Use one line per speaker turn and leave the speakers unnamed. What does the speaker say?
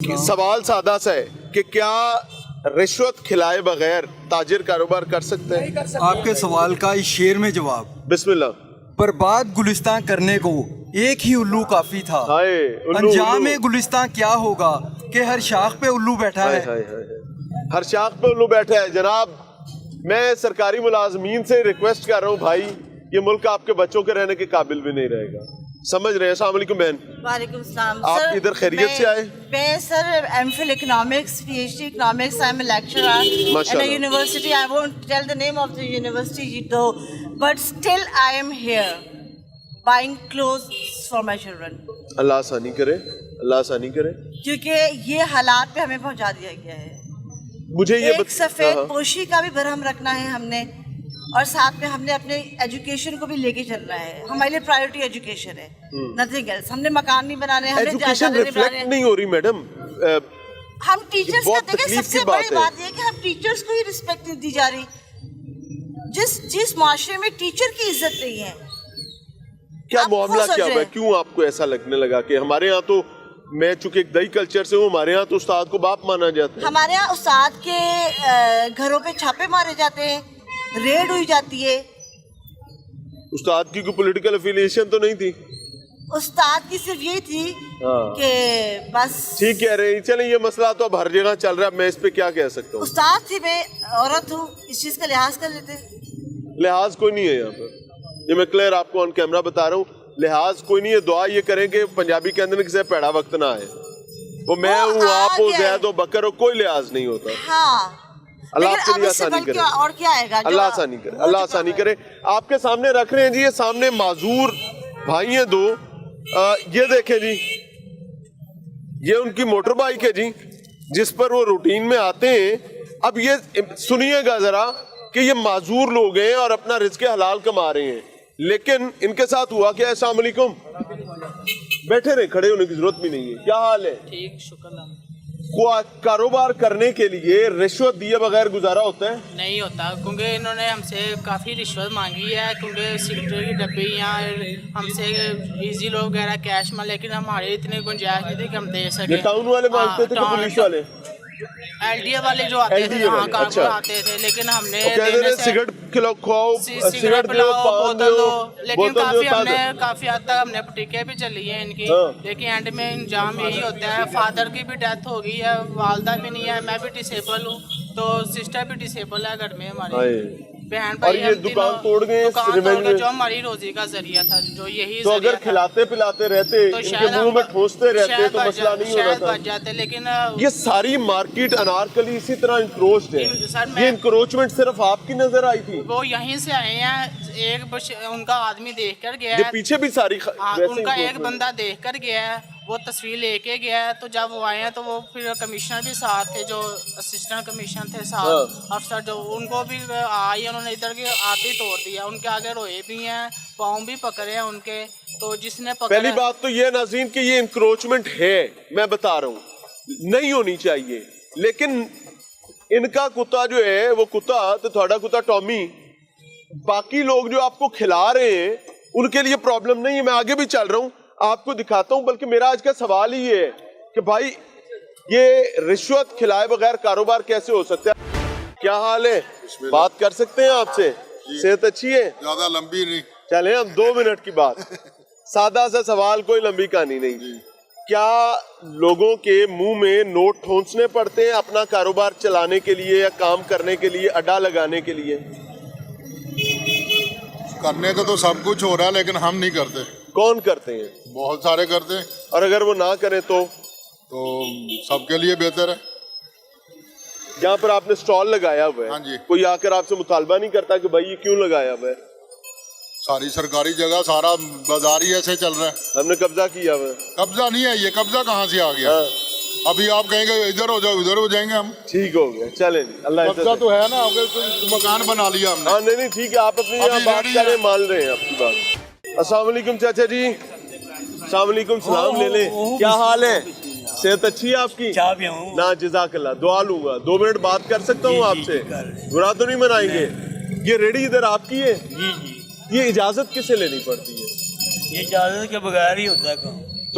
سوال سادہ سا ہے کہ کیا رشوت کھلائے بغیر تاجر کاروبار کر سکتے ہیں؟
آپ کے سوال کا اس شعر میں جواب.
بسم اللہ.
برباد گلستان کرنے کو ایک ہی الو کافی تھا. انجام گلستان کیا ہوگا کہ ہر شاخ پہ الو بیٹھا ہے.
ہر شاخ پہ الو بیٹھا ہے. جناب میں سرکاری ملازمین سے ریکویسٹ کر رہا ہوں، بھائی یہ ملک آپ کے بچوں کے رہنے کے قابل بھی نہیں رہے گا. سمجھ رہے ہیں؟ السلام علیکم بہن.
وعلیکم السلام.
آپ ادھر خیریت سے آئے؟
میں sir M Phil economics P H D economics. I am a lecturer in a university. I won't tell the name of the university though, but still I am here buying clothes for my children.
اللہ آسانی کرے، اللہ آسانی کرے.
کیونکہ یہ حالات پہ ہمیں پہنچا دیا گیا ہے.
مجھے یہ
ایک سفید پوشی کا بھی برہم رکھنا ہے ہم نے، اور ساتھ میں ہم نے اپنے ایجوکیشن کو بھی لے کے چلنا ہے. ہمارے لیے پرائیورٹی ایجوکیشن ہے، نتھنگ ایلس. ہم نے مکان نہیں بنانے، ہم نے
ایجوکیشن ریفلیکٹ نہیں ہو رہی میڈم.
ہم ٹیچرز کا دیکھیں، سب سے بڑی بات یہ کہ ہم ٹیچرز کو ہی رسپیکٹ نہیں دی جا رہی. جس معاشرے میں ٹیچر کی عزت نہیں ہے.
کیا معاملہ کیا ہوا ہے؟ کیوں آپ کو ایسا لگنے لگا کہ ہمارے یہاں تو، میں چونکہ ایک دہی کلچر سے ہوں، ہمارے یہاں تو استاد کو باپ مانا جاتا ہے.
ہمارے یہاں استاد کے گھروں پہ چھاپے مارے جاتے ہیں، ریڈ ہوئی جاتی ہے.
استاد کی کوئی پولیٹیکل افیلیشن تو نہیں تھی؟
استاد کی صرف یہی تھی کہ بس
ٹھیک کہہ رہے ہیں. چلیں یہ مسئلہ تو اب ہر جگہ چل رہا ہے، میں اس پہ کیا کہہ سکتا ہوں.
استاد تھی، میں عورت ہوں، اس چیز کا لحاظ کر لیتے.
لحاظ کوئی نہیں ہے یہاں پر، یہ میں کلیئر آپ کو آن کیمرہ بتا رہا ہوں. لحاظ کوئی نہیں ہے. دعا یہ کریں کہ پنجابی کے اندر کسی پیڑا وقت نہ آئے. وہ میں ہوں، آپ ہو، زید ہو، بکر ہو، کوئی لحاظ نہیں ہوتا.
ہاں،
اللہ آپ کے لیے آسانی کرے.
اور کیا آئے گا؟
اللہ آسانی کرے، اللہ آسانی کرے. آپ کے سامنے رکھ رہے ہیں جی، یہ سامنے معذور بھائی ہیں دو. یہ دیکھیں جی، یہ ان کی موٹر بائک ہے جی، جس پر وہ روٹین میں آتے ہیں. اب یہ سنیے گا ذرا کہ یہ معذور لوگ ہیں اور اپنا رزق حلال کما رہے ہیں، لیکن ان کے ساتھ ہوا کیا؟ السلام علیکم. بیٹھے رہے، کھڑے ہونے کی ضرورت بھی نہیں ہے. کیا حال ہے؟
ٹھیک، شکر اللہ.
کاروبار کرنے کے لیے رشوت دیے بغیر گزارا ہوتا ہے؟
نہیں ہوتا، کیونکہ انہوں نے ہم سے کافی رشوت مانگی ہے. کیونکہ سگریٹ کی ڈبی یا ہم سے ایزی لوگ وغیرہ کیش میں، لیکن ہمارے اتنے گنجائش نہیں تھی کہ ہم دے سکیں.
ٹاؤن والے مانگتے تھے کہ پولیس والے؟
ایل ڈی اے والے جو آتے تھے، ہاں کارکن آتے تھے، لیکن ہم نے
سگریٹ کھلاؤ،
سگریٹ پلاؤ، بوتل دو. لیکن کافی حد تک ہم نے بٹیکیں بھی چلی ہیں ان کی، لیکن اینڈ میں انجام یہی ہوتا ہے. فادر کی بھی ڈیتھ ہو گئی ہے، والدہ بھی نہیں ہے، میں بھی ڈسیبل ہوں، تو سسٹر بھی ڈسیبل ہے گھر میں ہماری. بہن بھائی ہم
دکان توڑ گئے،
جو ہماری روزی کا ذریعہ تھا، جو یہی
تو اگر کھلاتے پلاتے رہتے، ان کے منہ میں ٹھوستے رہتے تو مسئلہ نہیں ہوتا تھا.
بچ جاتے. لیکن
یہ ساری مارکیٹ انارکلی اسی طرح انکروچڈ ہے. یہ انکروچمنٹ صرف آپ کی نظر آئی تھی؟
وہ یہیں سے آئے ہیں. ایک ان کا آدمی دیکھ کر گیا
ہے، پیچھے بھی ساری
ان کا ایک بندہ دیکھ کر گیا ہے، وہ تصویر لے کے گیا ہے. تو جب وہ آئے ہیں تو وہ پھر کمشنر بھی ساتھ تھے، جو اسسٹنٹ کمشنر تھے ساتھ افسر، جو ان کو بھی آئی، انہوں نے ادھر کے آتے توڑ دیا. ان کے آگے روئے بھی ہیں، پاؤں بھی پکڑے ہیں ان کے. تو جس نے
پہلی بات تو یہ ناظرین کہ یہ انکروچمنٹ ہے، میں بتا رہا ہوں نہیں ہونی چاہیے. لیکن ان کا کتا جو ہے، وہ کتا تو تھوڑا کتا ٹامی، باقی لوگ جو آپ کو کھلا رہے ہیں ان کے لیے پرابلم نہیں ہے. میں آگے بھی چل رہا ہوں، آپ کو دکھاتا ہوں. بلکہ میرا آج کا سوال ہی ہے کہ بھائی یہ رشوت کھلائے بغیر کاروبار کیسے ہو سکتا ہے؟ کیا حال ہے؟ بات کر سکتے ہیں آپ سے؟ صحت اچھی ہے؟
زیادہ لمبی نہیں،
چلیں ہم 2 منٹ کی بات. سادہ سا سوال، کوئی لمبی کہانی نہیں. کیا لوگوں کے منہ میں نوٹ ٹھونسنے پڑتے ہیں اپنا کاروبار چلانے کے لیے یا کام کرنے کے لیے، اڈا لگانے کے لیے؟
کرنے کو تو سب کچھ ہو رہا ہے، لیکن ہم نہیں کرتے.
کون کرتے ہیں؟
بہت سارے کرتے ہیں.
اور اگر وہ نہ کریں تو
سب کے لیے بہتر ہے.
جہاں پر آپ نے سٹال لگایا ہوا ہے،
ہاں جی،
کوئی آ کر آپ سے مطالبہ نہیں کرتا کہ بھائی یہ کیوں لگایا ہوا ہے؟
ساری سرکاری جگہ، سارا بازار ہی ایسے چل رہا ہے.
ہم نے قبضہ کیا ہوا ہے.
قبضہ نہیں ہے، یہ قبضہ کہاں سے آ گیا؟ ابھی آپ کہیں گے ادھر ہو جاؤ، ادھر ہو جائیں گے ہم.
ٹھیک ہو گیا، چلیں اللہ
قبضہ تو ہے نا، مکان بنا لیا ہم نے.
ہاں نہیں ٹھیک ہے، آپ اپنی بات کریں، مان رہے ہیں آپ کی بات. السلام علیکم چاچا جی. السلام علیکم. سلام لے لیں. کیا حال ہے؟ صحت اچھی ہے آپ کی؟ نا جزاک اللہ. دعا لوں گا. 2 منٹ بات کر سکتا ہوں آپ سے؟ برا تو نہیں منائیں گے؟ یہ ریڈی ادھر آپ کی ہے؟ جی. یہ اجازت کسے لینی پڑتی ہے؟
یہ اجازت کے بغیر ہی ہوتا ہے کام.